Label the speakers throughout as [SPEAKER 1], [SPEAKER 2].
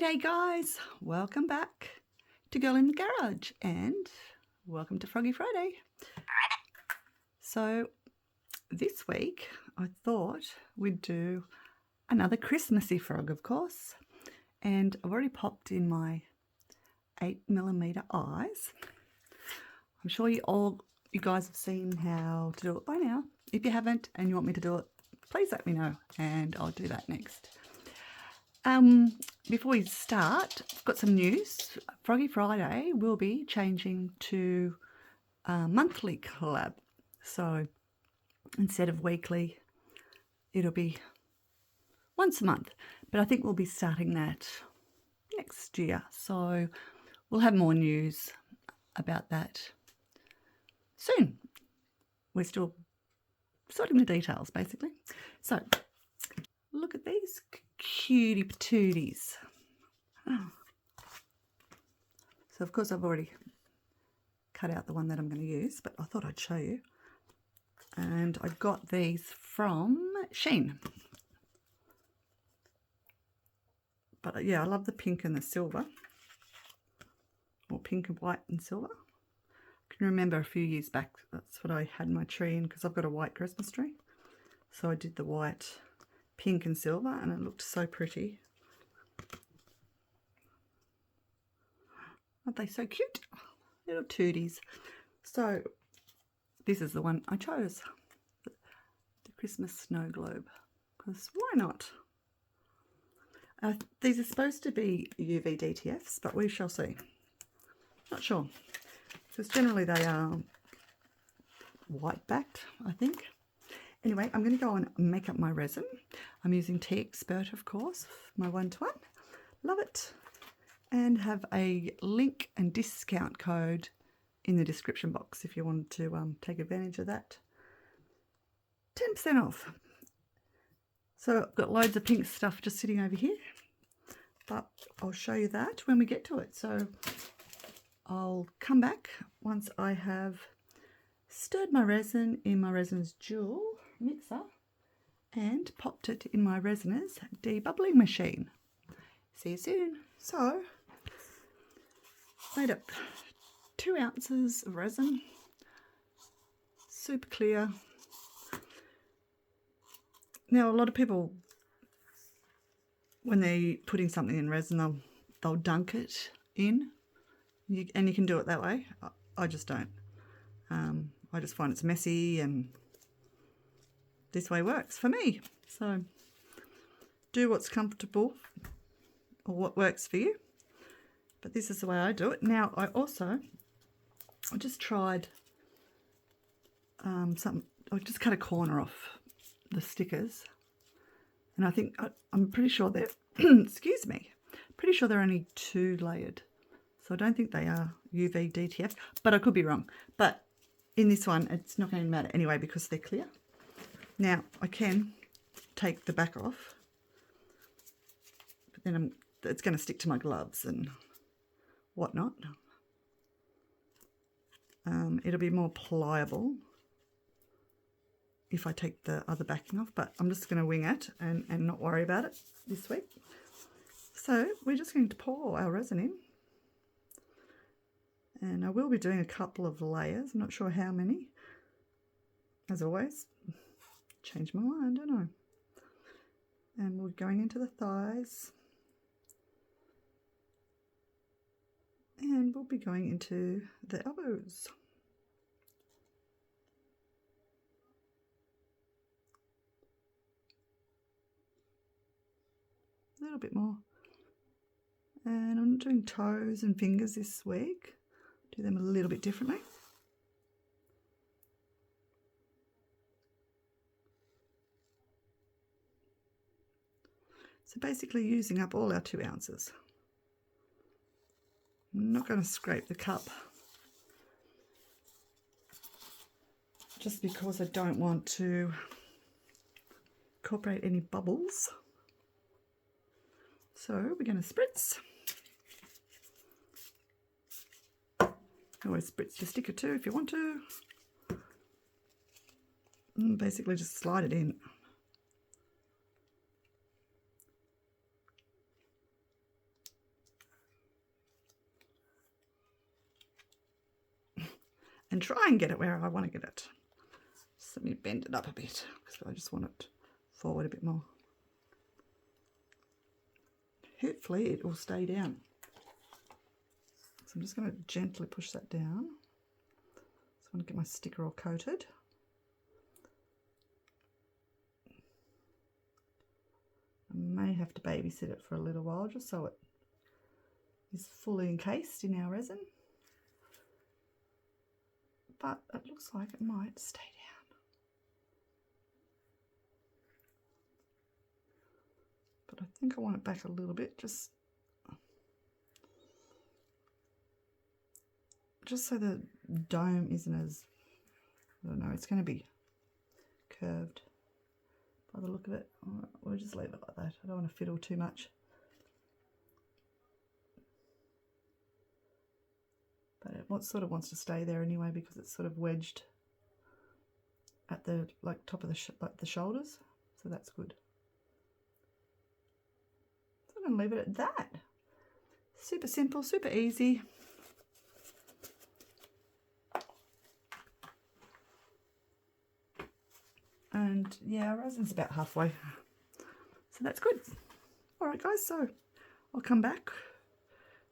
[SPEAKER 1] G'day guys, welcome back to Girl in the Garage and welcome to Froggy Friday. So this week I thought we'd do another Christmassy frog, of course, and I've already popped in my 8mm eyes. I'm sure you guys have seen how to do it by now. If you haven't and you want me to do it, please let me know and I'll do that next. Before we start, I've got some news. Froggy Friday will be changing to a monthly collab. So instead of weekly, it'll be once a month. But I think we'll be starting that next year. So we'll have more news about that soon. We're still sorting the details, basically. So look at these cutie patooties. Oh. So of course I've already cut out the one that I'm going to use, but I thought I'd show you. And I got these from Shein. But yeah, I love the pink and the silver, or pink and white and silver. I can remember a few years back, that's what I had my tree in, because I've got a white Christmas tree. So I did the white, pink and silver, and it looked so pretty. Aren't they so cute? Little tooties. So this is the one I chose, the Christmas snow globe, because why not? These are supposed to be UV DTFs, but we shall see. Not sure, because generally they are white backed, I think. Anyway, I'm going to go and make up my resin. I'm using TEEXPERT, of course, my 1-to-1. Love it. And have a link and discount code in the description box if you wanted to take advantage of that. 10% off. So I've got loads of pink stuff just sitting over here, but I'll show you that when we get to it. So I'll come back once I have stirred my resin in my RESINERS dual mixer and popped it in my RESINERS debubbling machine. See you soon. So made up 2 ounces of resin, super clear. Now a lot of people, when they're putting something in resin, they'll dunk it in, and you can do it that way. I just don't. I just find it's messy, and this way works for me. So do what's comfortable or what works for you. But this is the way I do it. Now I just tried I just cut a corner off the stickers, and I think I'm pretty sure they're excuse me, pretty sure they're only 2 layered. So I don't think they are UV DTF, but I could be wrong. But in this one, it's not going to matter anyway because they're clear. Now, I can take the back off, but then it's going to stick to my gloves and whatnot. It'll be more pliable if I take the other backing off, but I'm just going to wing it and not worry about it this week. So we're just going to pour our resin in. And I will be doing a couple of layers. I'm not sure how many. As always, change my mind, don't I? And we're going into the thighs. And we'll be going into the elbows. A little bit more. And I'm not doing toes and fingers this week. Do them a little bit differently. So basically using up all our 2 ounces. I'm not going to scrape the cup just because I don't want to incorporate any bubbles. So we're going to spritz. Always spritz your sticker too if you want to. And basically just slide it in. and try and get it where I want to get it. Just let me bend it up a bit because I just want it forward a bit more. Hopefully it will stay down. So I'm just going to gently push that down. So I want to get my sticker all coated. I may have to babysit it for a little while just so it is fully encased in our resin. But it looks like it might stay down. But I think I want it back a little bit, just so the dome isn't as, I don't know, it's going to be curved by the look of it. We'll just leave it like that. I don't want to fiddle too much. But it sort of wants to stay there anyway because it's sort of wedged at the top of the shoulders, so that's good. So I'm going to leave it at that. Super simple, super easy. And yeah, our resin's about halfway, so that's good. All right, guys, so I'll come back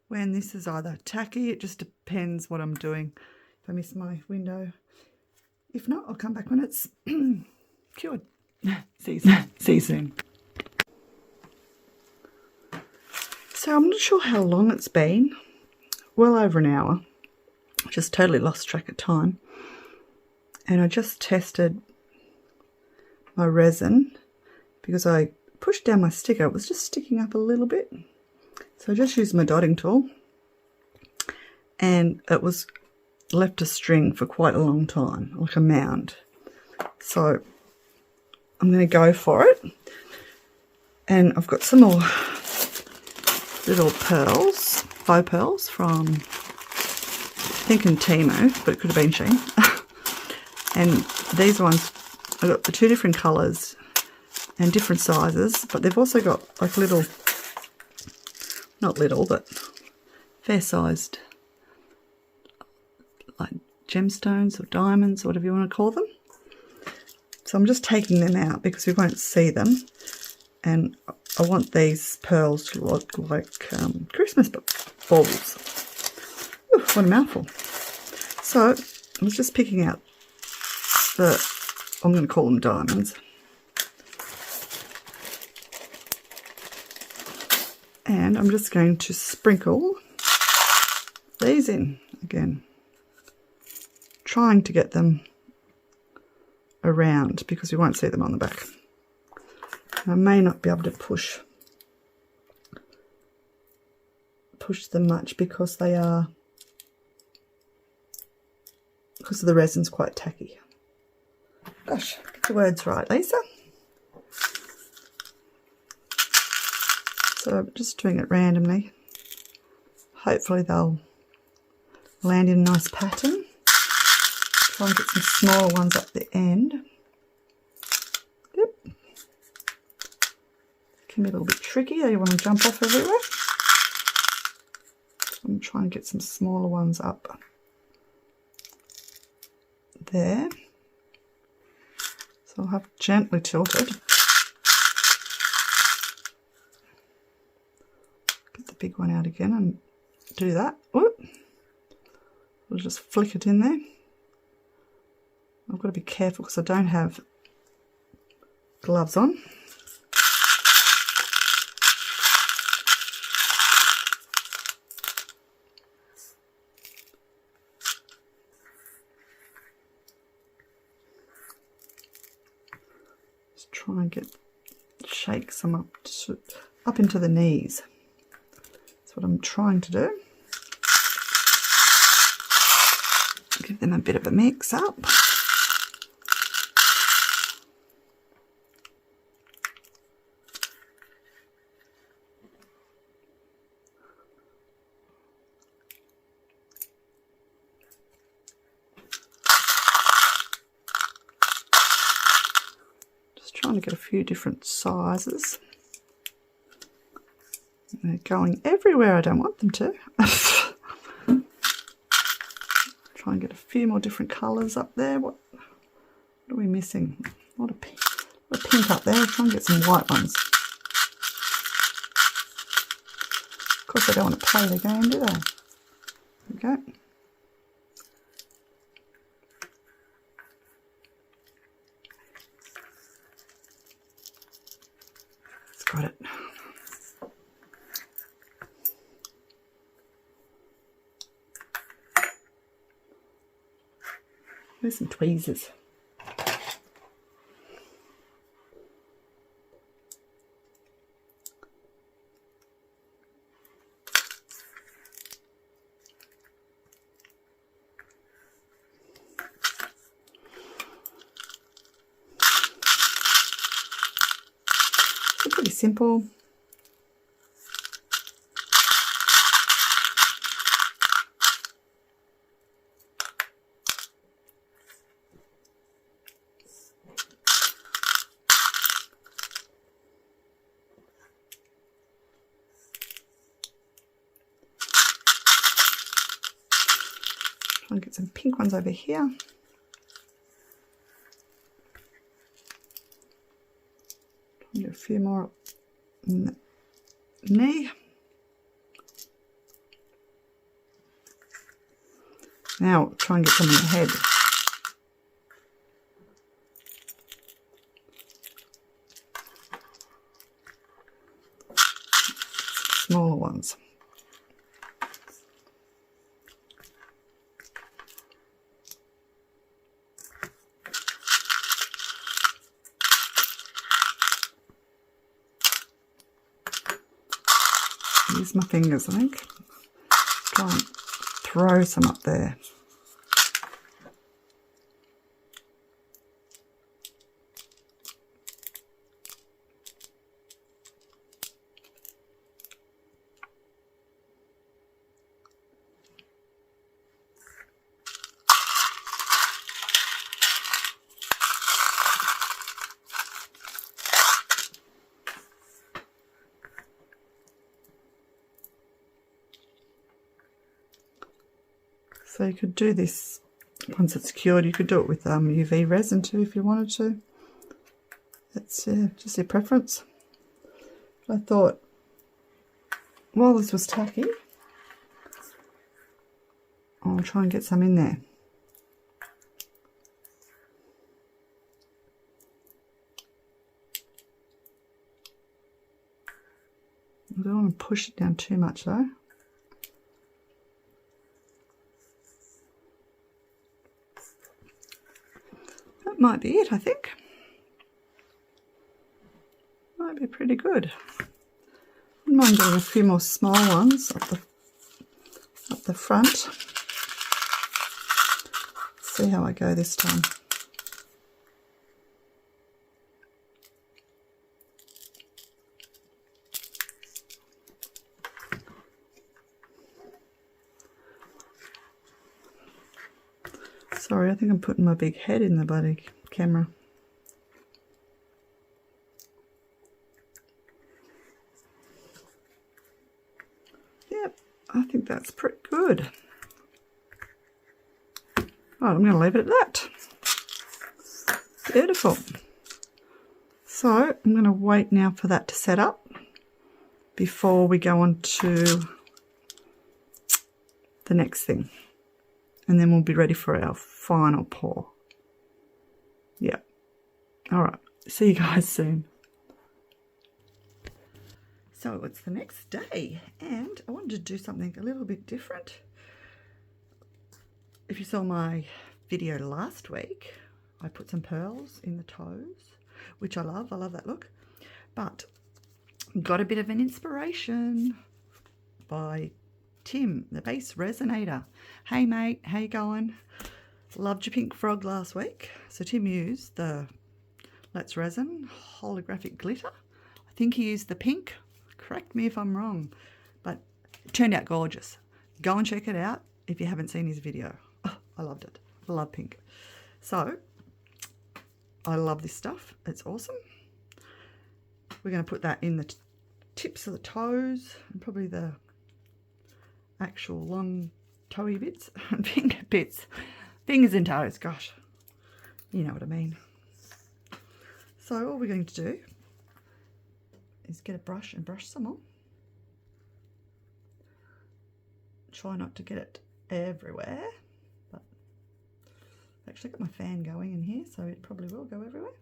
[SPEAKER 1] when this is either tacky. It just depends what I'm doing. If I miss my window, if not, I'll come back when it's cured. See you soon. So I'm not sure how long it's been. Well over an hour. I just totally lost track of time. And I just tested my resin because I pushed down my sticker. It was just sticking up a little bit. So I just used my dotting tool and it was left a string for quite a long time, like a mound. So I'm going to go for it. And I've got some more little pearls, faux pearls from, I think in Temu, but it could have been Shein. And these ones, I've got the two different colours and different sizes, but they've also got like little, not little, but fair-sized, like gemstones or diamonds, or whatever you want to call them. So I'm just taking them out because we won't see them. And I want these pearls to look like Christmas balls. Ooh, what a mouthful. So I was just picking out I'm going to call them diamonds. And I'm just going to sprinkle these in again, trying to get them around because we won't see them on the back. I may not be able to push them much because the resin's quite tacky. Gosh, get the words right, Lisa. So I'm just doing it randomly. Hopefully they'll land in a nice pattern. Try and get some smaller ones at the end. Yep. Can be a little bit tricky. You want to jump off everywhere. I'm going to try and get some smaller ones up there. So I'll have gently tilted. Get the big one out again and do that. Whoop. We'll just flick it in there. I've got to be careful because I don't have gloves on. Just try and shake some up into the knees. That's what I'm trying to do. Give them a bit of a mix up. Just trying to get a few different sizes. They're going everywhere I don't want them to. Try and get a few few more different colours up there. What are we missing? A lot of pink up there. I'll try and get some white ones. Of course, they don't want to play the game, do they? There we go. It's got it. There's some tweezers. It's pretty simple. I'll get some pink ones over here. I'll get a few more in the knee. Now try and get some in the head. Smaller ones. Use my fingers, I think. Try and throw some up there. So you could do this, once it's cured, you could do it with UV resin too if you wanted to. It's just your preference. I thought, while this was tacky, I'll try and get some in there. I don't want to push it down too much though. Might be it, I think. Might be pretty good. Wouldn't mind doing a few more small ones up the front. See how I go this time. Sorry, I think I'm putting my big head in the bloody camera. Yep, I think that's pretty good. Right, I'm going to leave it at that. Beautiful. So I'm going to wait now for that to set up before we go on to the next thing. And then we'll be ready for our final pour. Yeah. All right. See you guys soon. So it's the next day and I wanted to do something a little bit different. If you saw my video last week, I put some pearls in the toes, which I love. I love that look. But got a bit of an inspiration by Tim, the base resinator. Hey mate, how you going? Loved your pink frog last week. So Tim used the Let's Resin holographic glitter. I think he used the pink. Correct me if I'm wrong, but it turned out gorgeous. Go and check it out if you haven't seen his video. Oh, I loved it. I love pink. So I love this stuff. It's awesome. We're going to put that in the tips of the toes and probably the actual long toey bits and finger bits. Fingers and toes, gosh. You know what I mean. So all we're going to do is get a brush and brush some more. Try not to get it everywhere, but I've actually got my fan going in here, so it probably will go everywhere.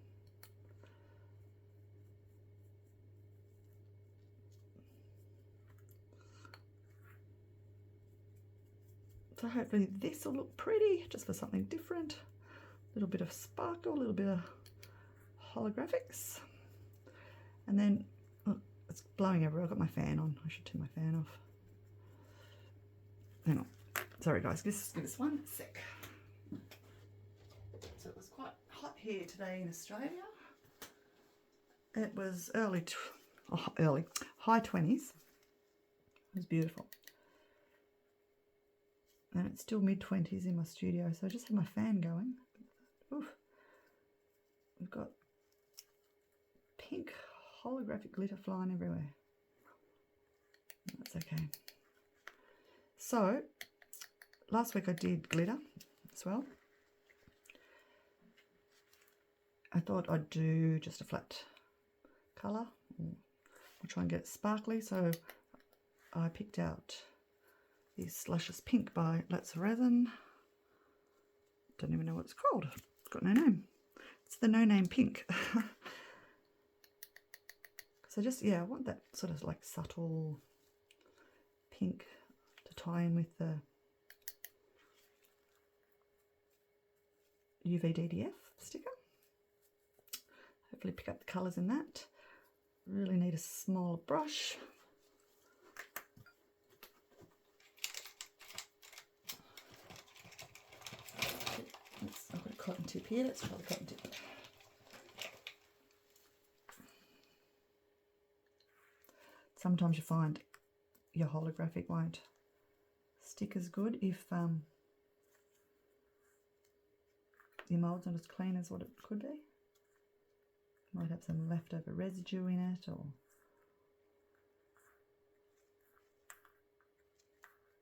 [SPEAKER 1] So hopefully this will look pretty, just for something different. A little bit of sparkle, a little bit of holographics. And then, oh, it's blowing everywhere. I've got my fan on. I should turn my fan off. Hang on. Sorry guys, give us one sec. So it was quite hot here today in Australia. It was high 20s. It was beautiful. And it's still mid-20s in my studio, so I just have my fan going. Oof. We've got pink holographic glitter flying everywhere. That's okay. So, last week I did glitter as well. I thought I'd do just a flat colour. I'll try and get it sparkly, so I picked out this Luscious Pink by Resin. Don't even know what it's called. It's got no name. It's the No Name Pink. So just, yeah, I want that sort of like subtle pink to tie in with the UV sticker. Hopefully pick up the colours in that. Really need a smaller brush. I've got a cotton tip here. Let's try the cotton tip. Sometimes you find your holographic won't stick as good if your mold's not as clean as what it could be. Might have some leftover residue in it, or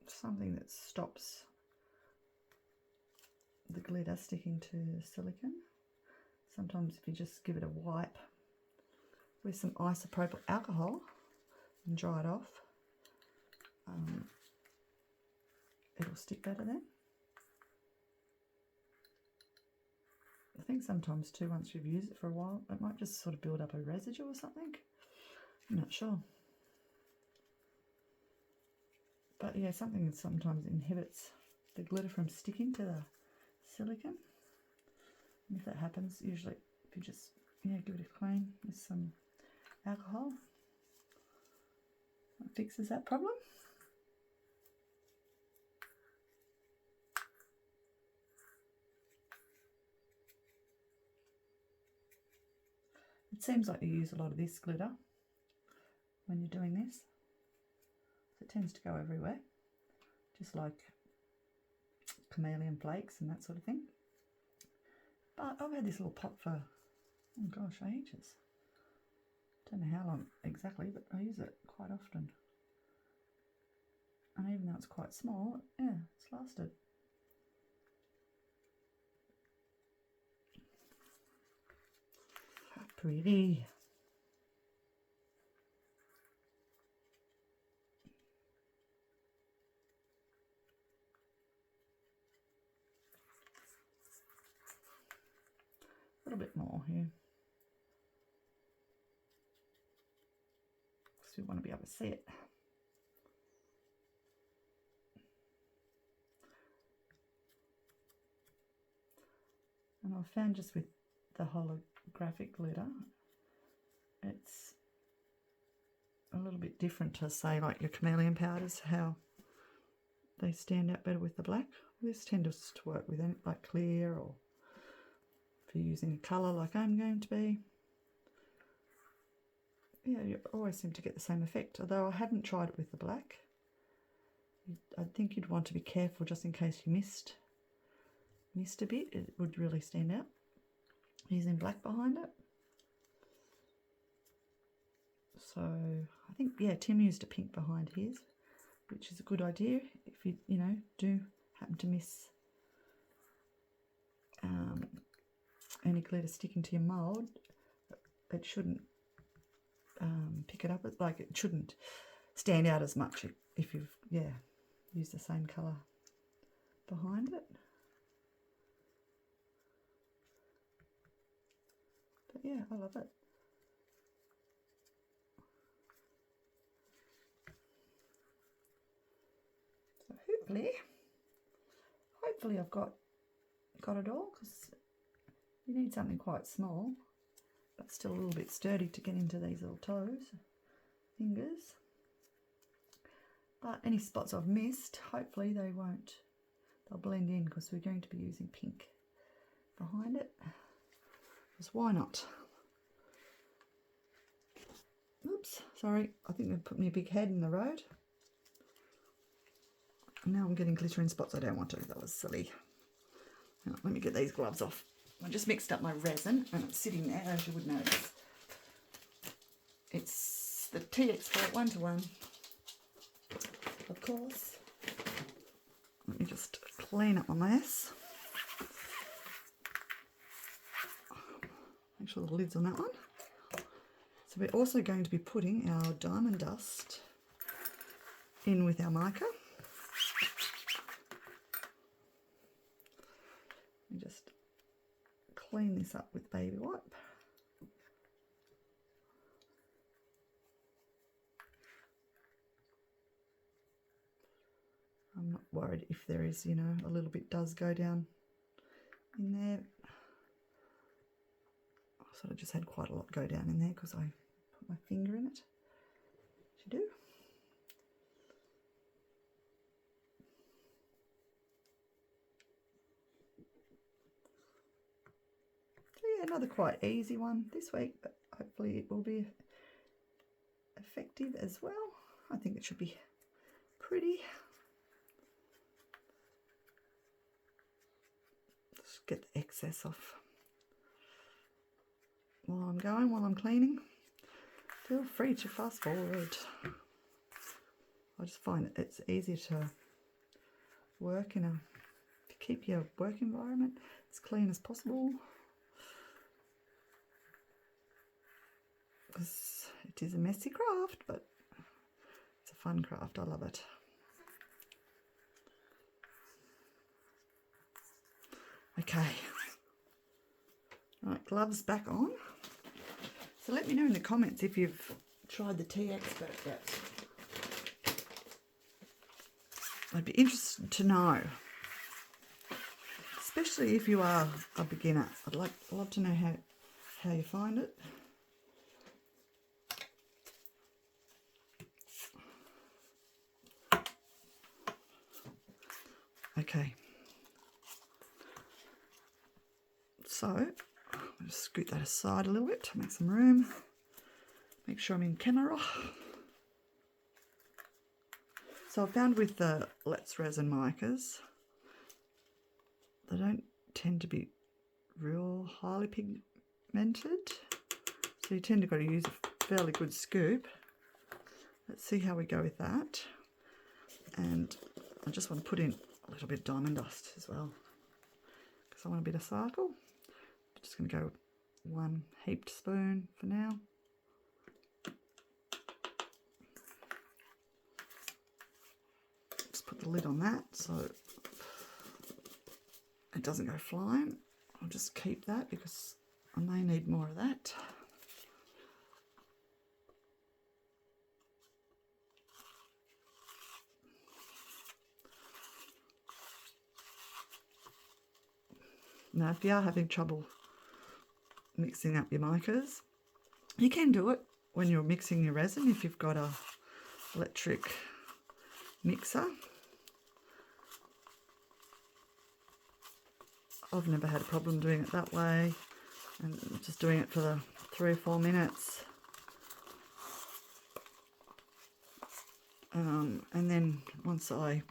[SPEAKER 1] something that stops the glitter sticking to silicone. Sometimes if you just give it a wipe with some isopropyl alcohol and dry it off, it'll stick better then. I think sometimes too, once you've used it for a while, it might just sort of build up a residue or something. I'm not sure. But yeah, something that sometimes inhibits the glitter from sticking to the silicone. And if that happens, usually if you just, yeah, give it a clean with some alcohol, it fixes that problem. It seems like you use a lot of this glitter when you're doing this. So it tends to go everywhere, just like chameleon flakes and that sort of thing. But I've had this little pot for, oh gosh, ages. Don't know how long exactly, but I use it quite often. And even though it's quite small, yeah, it's lasted. How pretty. A little bit more here, because we want to be able to see it. And I found just with the holographic glitter, it's a little bit different to, say, like your chameleon powders, how they stand out better with the black. This tends to work with anything like clear, or if you're using a colour like I'm going to be. Yeah, you always seem to get the same effect, although I haven't tried it with the black. I think you'd want to be careful just in case you missed a bit. It would really stand out using black behind it. So I think, yeah, Tim used a pink behind his, which is a good idea if you do happen to miss any glitter sticking to your mould, it shouldn't pick it up. Like, it shouldn't stand out as much if you've, yeah, used the same colour behind it. But yeah, I love it. So hopefully I've got it all, because you need something quite small but still a little bit sturdy to get into these little fingers. But any spots I've missed, hopefully they'll blend in, because we're going to be using pink behind it, because why not? Oops, sorry, I think they've put me a big head in the road. And now I'm getting glitter in spots I don't want to. That was silly. Now, let me get these gloves off. I just mixed up my resin and it's sitting there, as you would notice. It's the TEEXPERT 1-to-1, of course. Let me just clean up my mess. Make sure the lid's on that one. So we're also going to be putting our diamond dust in with our mica. Let me just clean this up with baby wipe. I'm not worried if there is, you know, a little bit does go down in there. I sort of just had quite a lot go down in there because I put my finger in it, as you do. So yeah, another quite easy one this week, but hopefully it will be effective as well. I think it should be pretty. Just get the excess off while I'm cleaning. Feel free to fast forward. I just find it's easier to work to keep your work environment as clean as possible, because it is a messy craft, but it's a fun craft. I love it. Okay, right, gloves back on. So let me know in the comments if you've tried the TEEXPERT yet. I'd be interested to know, especially if you are a beginner. I'd love to know how you find it. Okay. So, I'll just scoot that aside a little bit to make some room. Make sure I'm in camera. So I found with the Let's Resin micas, they don't tend to be real highly pigmented. So you tend to got to use a fairly good scoop. Let's see how we go with that. And I just want to put in a little bit of diamond dust as well, because I want a bit of sparkle. Just going to go 1 heaped spoon for now. Just put the lid on that so it doesn't go flying. I'll just keep that because I may need more of that. Now, if you are having trouble mixing up your micas, you can do it when you're mixing your resin if you've got a electric mixer. I've never had a problem doing it that way, and just doing it for the 3 or 4 minutes. And then once I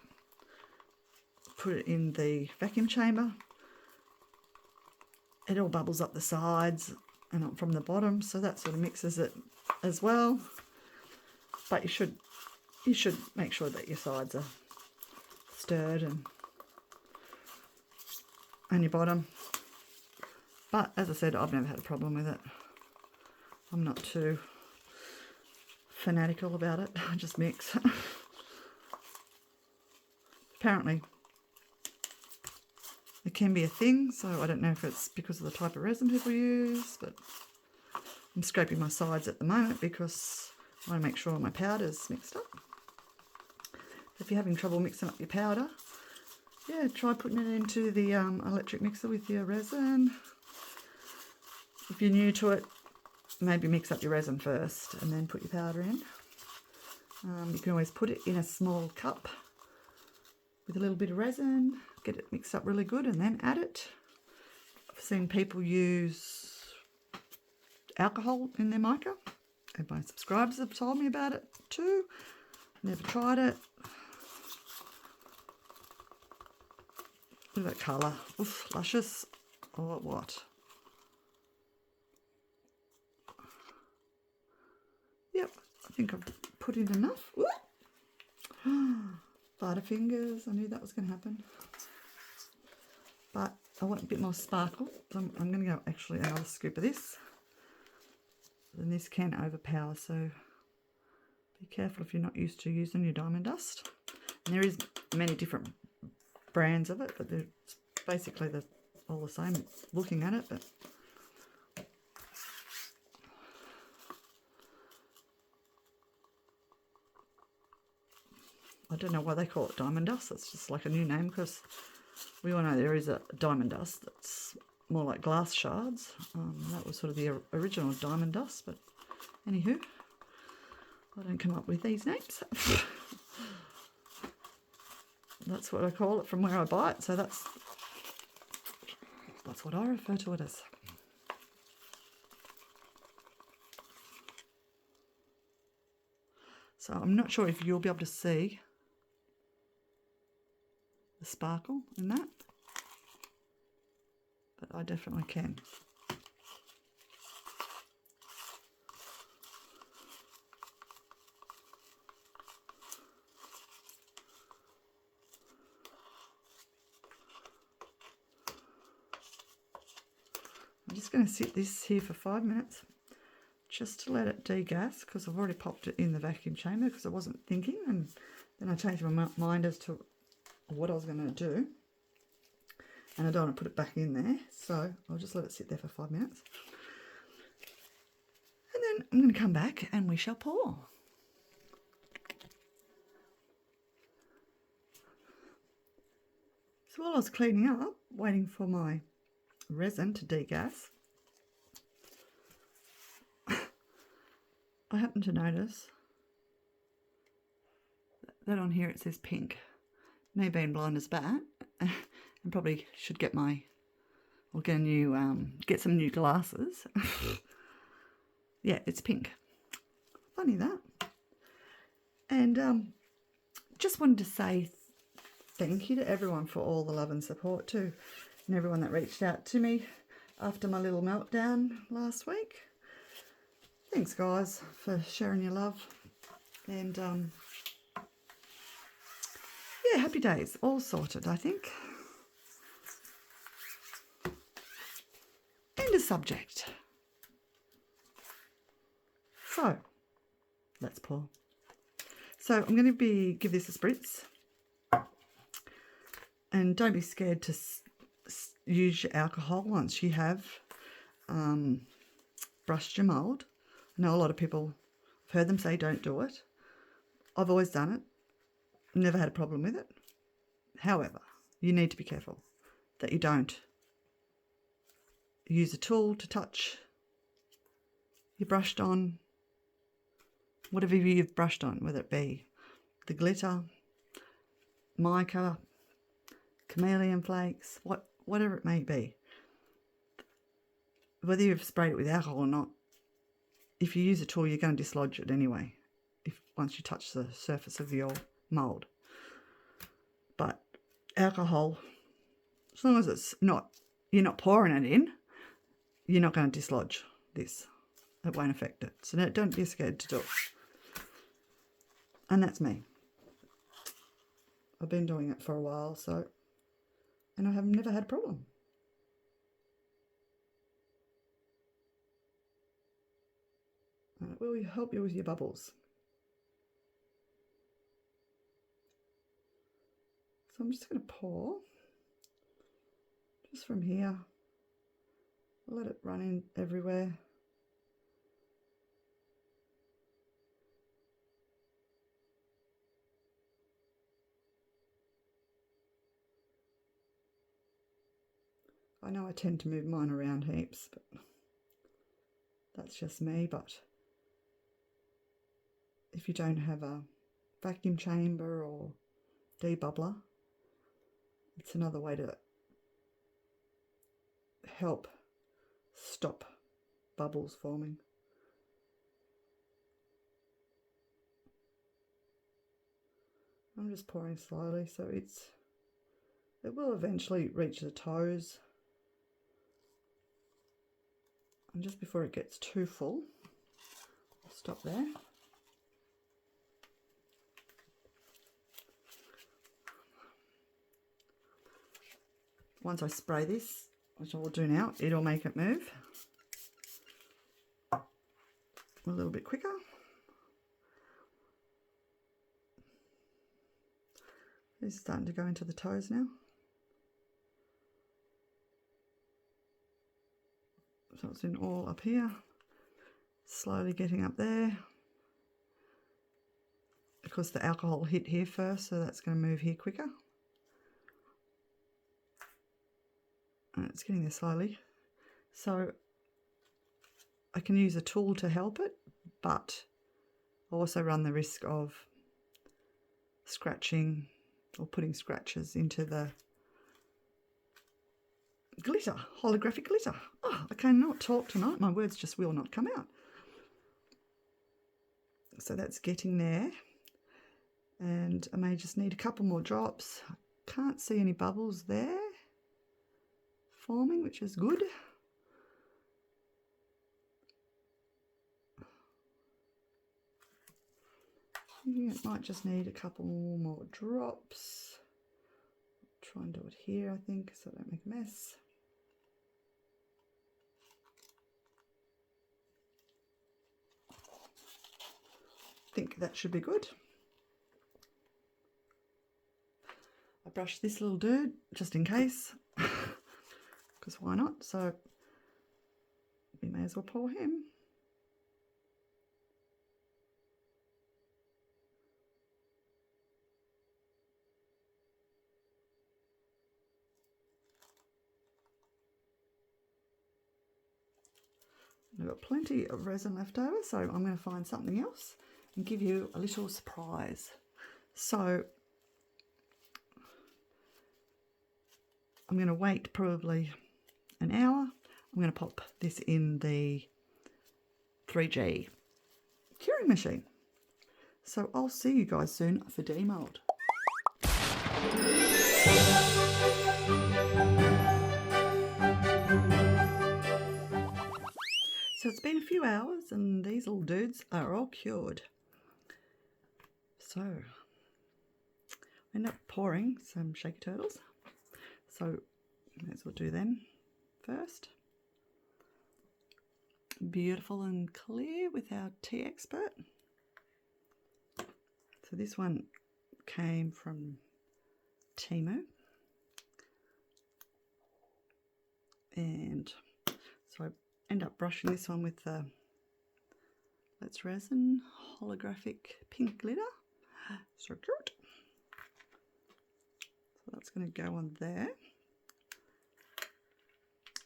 [SPEAKER 1] put it in the vacuum chamber, it all bubbles up the sides and up from the bottom, so that sort of mixes it as well. But you should make sure that your sides are stirred and your bottom. But as I said, I've never had a problem with it. I'm not too fanatical about it. I just mix. Apparently it can be a thing, so I don't know if it's because of the type of resin people use, but I'm scraping my sides at the moment because I want to make sure my powder's mixed up. If you're having trouble mixing up your powder, yeah, try putting it into the electric mixer with your resin. If you're new to it, maybe mix up your resin first and then put your powder in. You can always put it in a small cup with a little bit of resin, get it mixed up really good and then add it. I've seen people use alcohol in their mica, and my subscribers have told me about it too. Never tried it. Look at that colour. Oof, luscious. Or what? Yep, I think I've put in enough. Butterfingers, I knew that was going to happen. But I want a bit more sparkle. So I'm going to go actually another scoop of this. Then this can overpower, so be careful if you're not used to using your diamond dust. And there is many different brands of it, but they're basically all the same looking at it. But I don't know why they call it diamond dust. It's just like a new name because we all know there is a diamond dust that's more like glass shards. That was sort of the original diamond dust, but anywho, I don't come up with these names. That's what I call it from where I buy it, so that's what I refer to it as. So I'm not sure if you'll be able to see the sparkle in that, but I definitely can. I'm just going to sit this here for 5 minutes just to let it degas, because I've already popped it in the vacuum chamber because I wasn't thinking, and then I changed my mind as to what I was going to do, and I don't want to put it back in there, so I'll just let it sit there for 5 minutes, and then I'm going to come back and we shall pour. So while I was cleaning up, waiting for my resin to degas, I happened to notice that on here it says pink. Me being blind as bat, and probably should get get some new glasses. Yeah, it's pink. Funny that. And just wanted to say thank you to everyone for all the love and support too, and everyone that reached out to me after my little meltdown last week. Thanks guys for sharing your love, and yeah, happy days, all sorted I think. End of subject. So let's pour. So I'm going to give this a spritz, and don't be scared to use your alcohol once you have brushed your mould. I know a lot of people, I've heard them say don't do it. I've always done it, never had a problem with it. However, you need to be careful that you don't use a tool to touch your brushed on, whatever you've brushed on, whether it be the glitter, mica, chameleon flakes, whatever it may be. Whether you've sprayed it with alcohol or not, if you use a tool, you're going to dislodge it anyway, once you touch the surface of your mould. But alcohol, as long as it's you're not pouring it in, you're not going to dislodge this. It won't affect it. So don't be scared to do it. And that's me. I've been doing it for a while, and I have never had a problem. it will help you with your bubbles. So I'm just going to pour just from here. Let it run in everywhere. I know I tend to move mine around heaps, but that's just me. But if you don't have a vacuum chamber or debubbler, it's another way to help stop bubbles forming. I'm just pouring slowly, so it will eventually reach the toes. And just before it gets too full, I'll stop there. Once I spray this, which I will do now, it'll make it move a little bit quicker. It's starting to go into the toes now. So it's in all up here, slowly getting up there. Of course the alcohol hit here first, so that's going to move here quicker. And it's getting there slowly. So I can use a tool to help it, but I also run the risk of scratching or putting scratches into the glitter, holographic glitter. Oh, I cannot talk tonight. My words just will not come out. So that's getting there. And I may just need a couple more drops. I can't see any bubbles there forming, which is good. It might just need a couple more drops. Try and do it here, I think, so I don't make a mess. I think that should be good. I brushed this little dude just in case, because why not? So we may as well pour him. I've got plenty of resin left over, so I'm going to find something else and give you a little surprise. So I'm going to wait probably an hour. I'm going to pop this in the 3G curing machine. So I'll see you guys soon for demold. So it's been a few hours and these little dudes are all cured. So I end up pouring some shaky turtles. So may as well do them first. Beautiful and clear with our TEEXPERT. So this one came from Temu. And so I end up brushing this one with the Let's Resin holographic pink glitter. So cute. So that's going to go on there.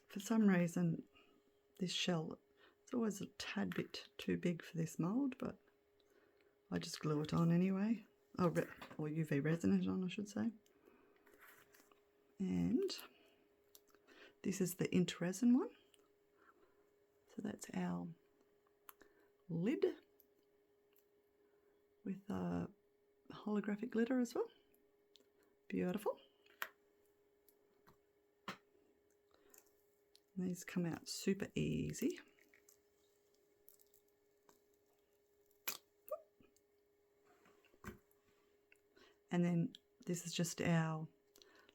[SPEAKER 1] For some reason, this shell is always a tad bit too big for this mould, but I just glue it on anyway. Oh, or UV resin it on, I should say. And this is the INTORESIN one. So that's our lid with holographic glitter as well. Beautiful. And these come out super easy. And then this is just our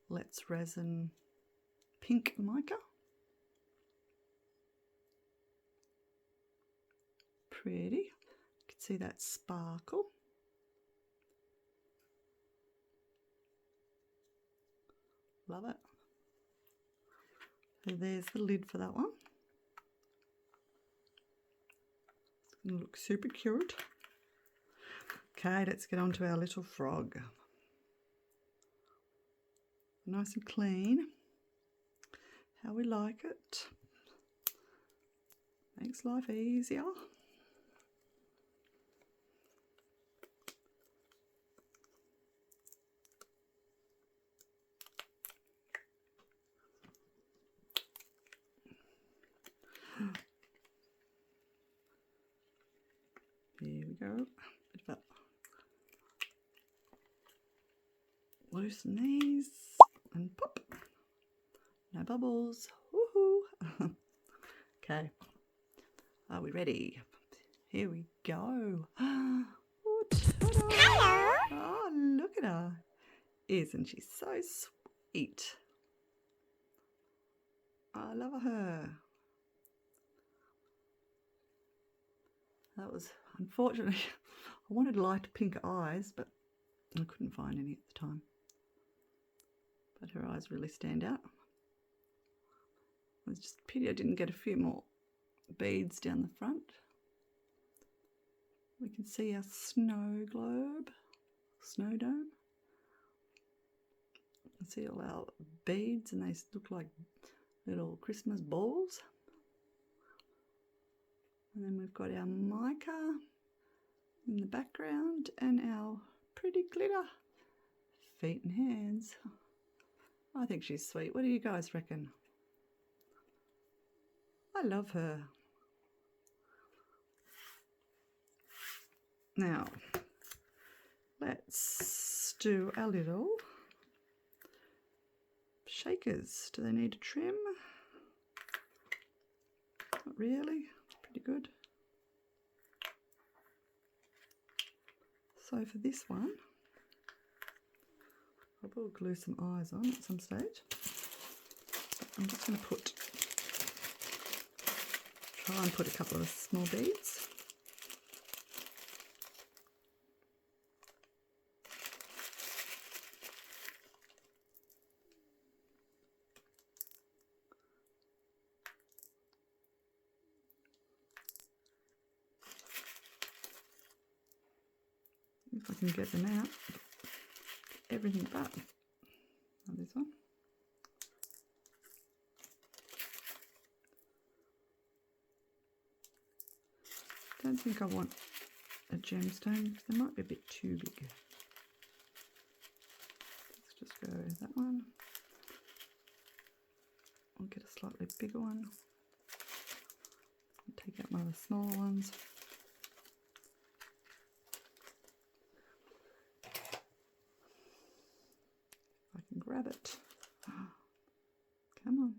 [SPEAKER 1] Let's Resin pink mica. pretty. You can see that sparkle. Love it. So there's the lid for that one. It's going to look super cute. Okay, let's get on to our little frog. Nice and clean. How we like it. Makes life easier. Here we go. Bit of that. Loosen these and pop. No bubbles. Woohoo! Okay. Are we ready? Here we go. Oh, ta-da. Oh, look at her. Isn't she so sweet? I love her. That was, unfortunately, I wanted light pink eyes, but I couldn't find any at the time. But her eyes really stand out. It's just a pity I didn't get a few more beads down the front. We can see our snow globe, snow dome. You can see all our beads, and they look like little Christmas balls. And then we've got our mica in the background and our pretty glitter feet and hands. I think she's sweet. What do you guys reckon? I love her. Now, let's do our little shakers. Do they need a trim? Not really. Pretty good. So for this one, I will glue some eyes on at some stage. I'm just going to try and put a couple of small beads. If I can get them out, everything but this one. Don't think I want a gemstone, they might be a bit too big. Let's just go with that one. I'll get a slightly bigger one. I'll take out one of the smaller ones. If I can grab it. Come on.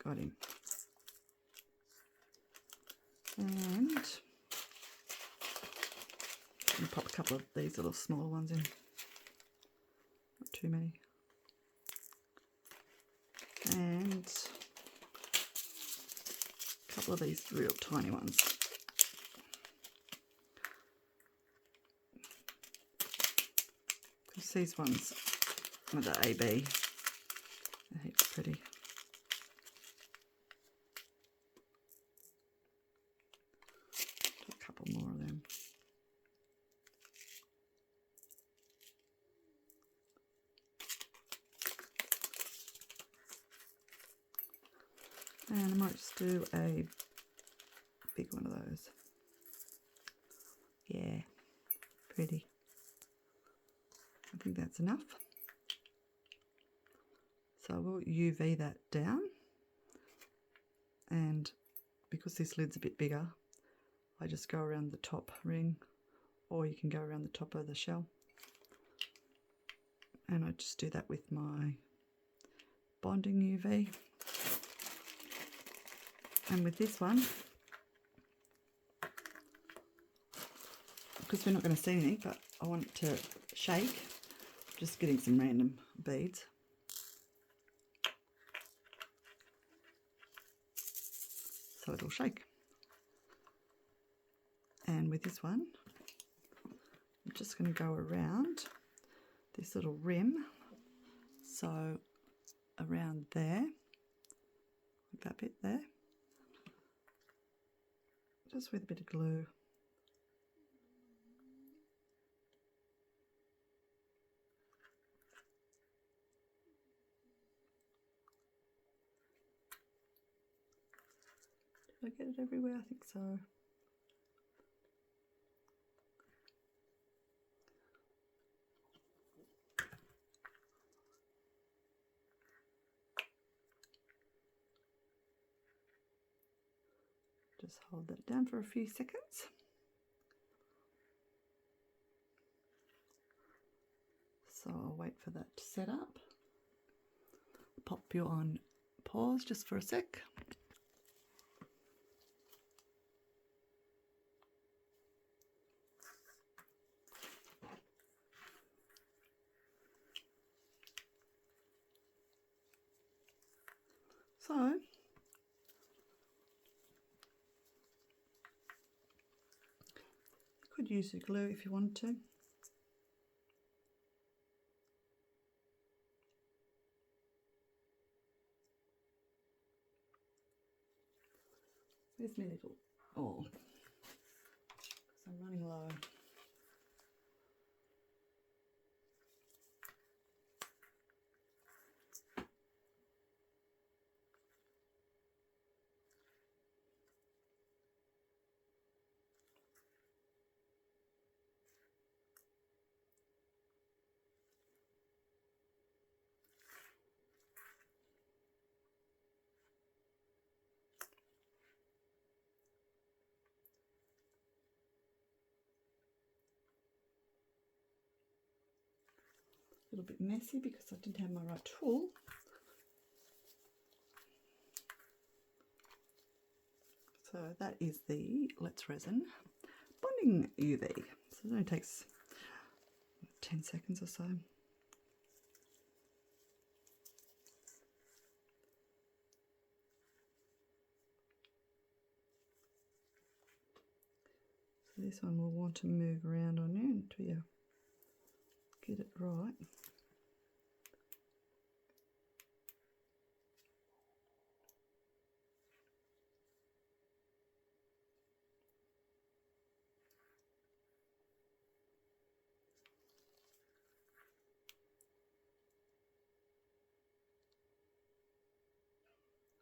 [SPEAKER 1] Got him. And I'll pop a couple of these little smaller ones in. Not too many. And a couple of these real tiny ones. Because these ones are the AB. They're heaps pretty. More of them. And I might just do a big one of those. Yeah, pretty. I think that's enough. So I will UV that down, and because this lid's a bit bigger, I just go around the top ring, or you can go around the top of the shell. And I just do that with my bonding UV. And with this one, because we're not going to see anything, but I want it to shake, just getting some random beads. so it'll shake. And with this one, I'm just going to go around this little rim, so around there, like that bit there, just with a bit of glue. Did I get it everywhere? I think so. Just hold that down for a few seconds. So I'll wait for that to set up. Pop you on pause just for a sec. So you could use your glue if you wanted to. Where's my little, oh, because I'm running low. A little bit messy because I didn't have my right tool. So that is the Let's Resin bonding UV. So it only takes 10 seconds or so. So this one will want to move around on you until you get it right.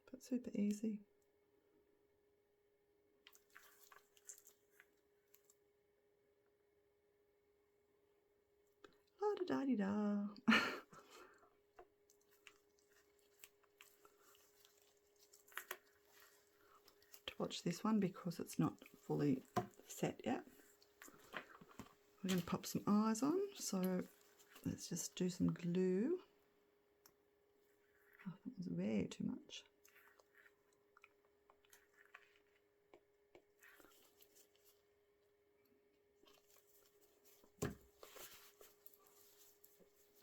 [SPEAKER 1] But super easy. La-da-da-dee-da. To watch this one because it's not fully set yet. We're going to pop some eyes on, so let's just do some glue. Oh, that was way too much.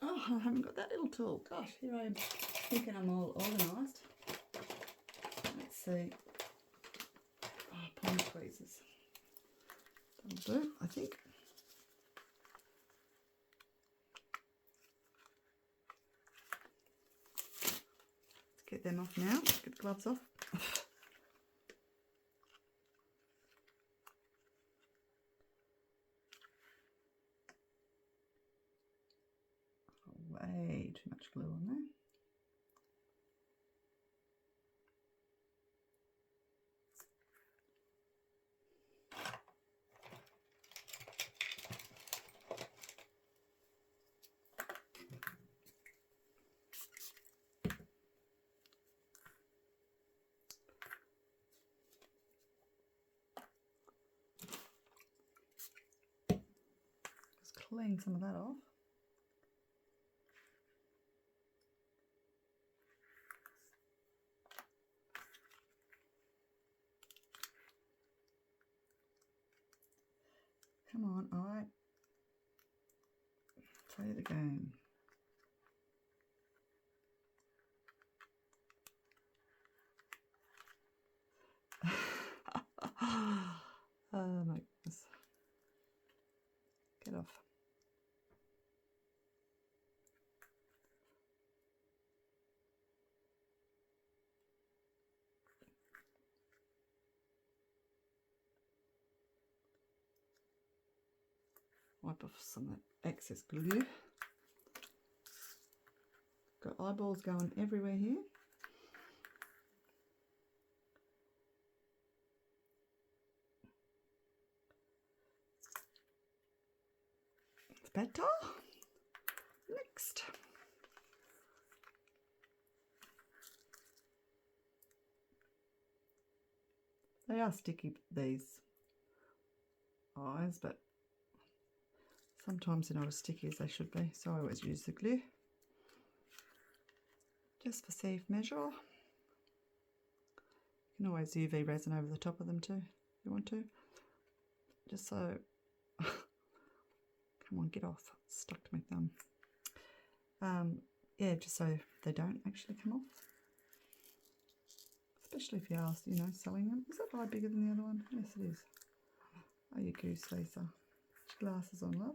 [SPEAKER 1] Oh, I haven't got that little tool. Gosh, here I am thinking I'm all organised. Let's see. Oh, palm tweezers. That'll do, I think. Let's get them off now. Get the gloves off. Way too much glue on there. Just clean some of that off. Come on, I play the game. wipe off some of that excess glue. Got eyeballs going everywhere here. It's better. Next. They are sticky, these eyes, but sometimes they're not as sticky as they should be, so I always use the glue. Just for safe measure. You can always UV resin over the top of them too, if you want to. Just so, come on, get off, it's stuck to my thumb. Yeah, just so they don't actually come off. Especially if you are, you know, selling them. Is that eye bigger than the other one? Yes, it is. Oh, you goose, Lisa. Put your glasses on, love.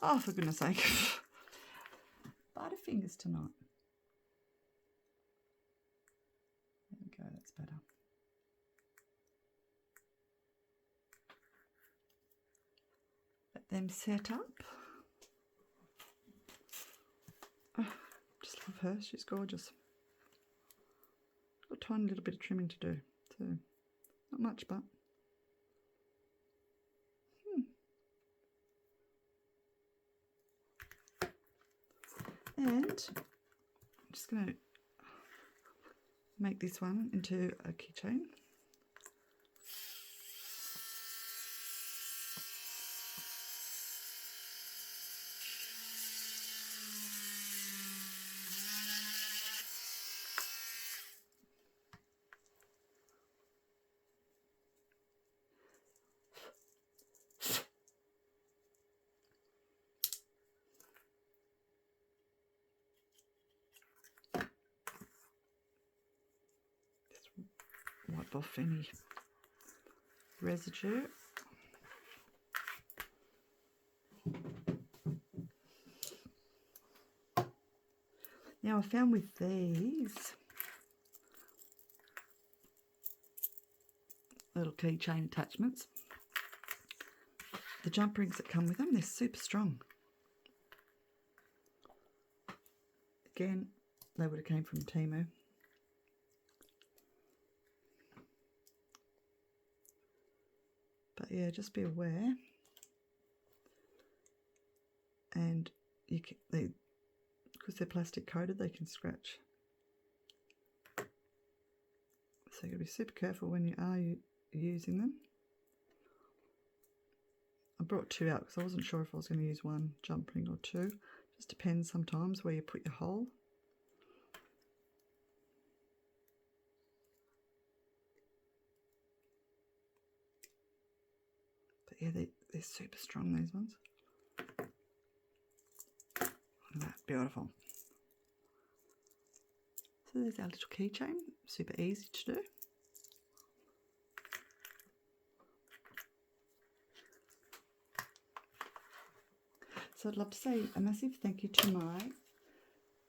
[SPEAKER 1] Oh, for goodness sake. Butterfingers tonight. There we go, that's better. Let them set up. Oh, just love her, she's gorgeous. Got a tiny little bit of trimming to do too. Not much, but. And I'm just going to make this one into a keychain. Wipe off any residue. Now I found with these little keychain attachments, the jump rings that come with them, they're super strong. Again, they would have came from Temu. But yeah, just be aware. And you can, because they're plastic coated, they can scratch. So you gotta be super careful when you are using them. I brought two out because I wasn't sure if I was going to use one jump ring or two. Just depends sometimes where you put your hole. Yeah, they're super strong, these ones. Look at that, beautiful. So there's our little keychain, super easy to do. So I'd love to say a massive thank you to my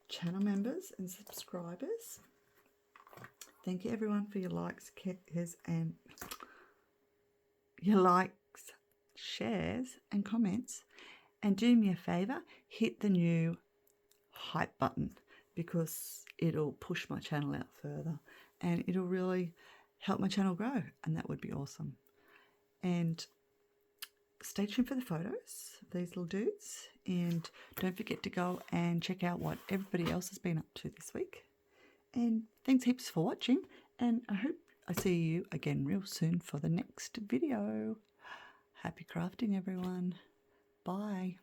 [SPEAKER 1] channel members and subscribers. Thank you everyone for your likes, cares, and your likes, shares and comments. And do me a favour, hit the new hype button because it'll push my channel out further and it'll really help my channel grow, and that would be awesome. And stay tuned for the photos of these little dudes, and don't forget to go and check out what everybody else has been up to this week. And thanks heaps for watching, and I hope I see you again real soon for the next video. Happy crafting, everyone. Bye.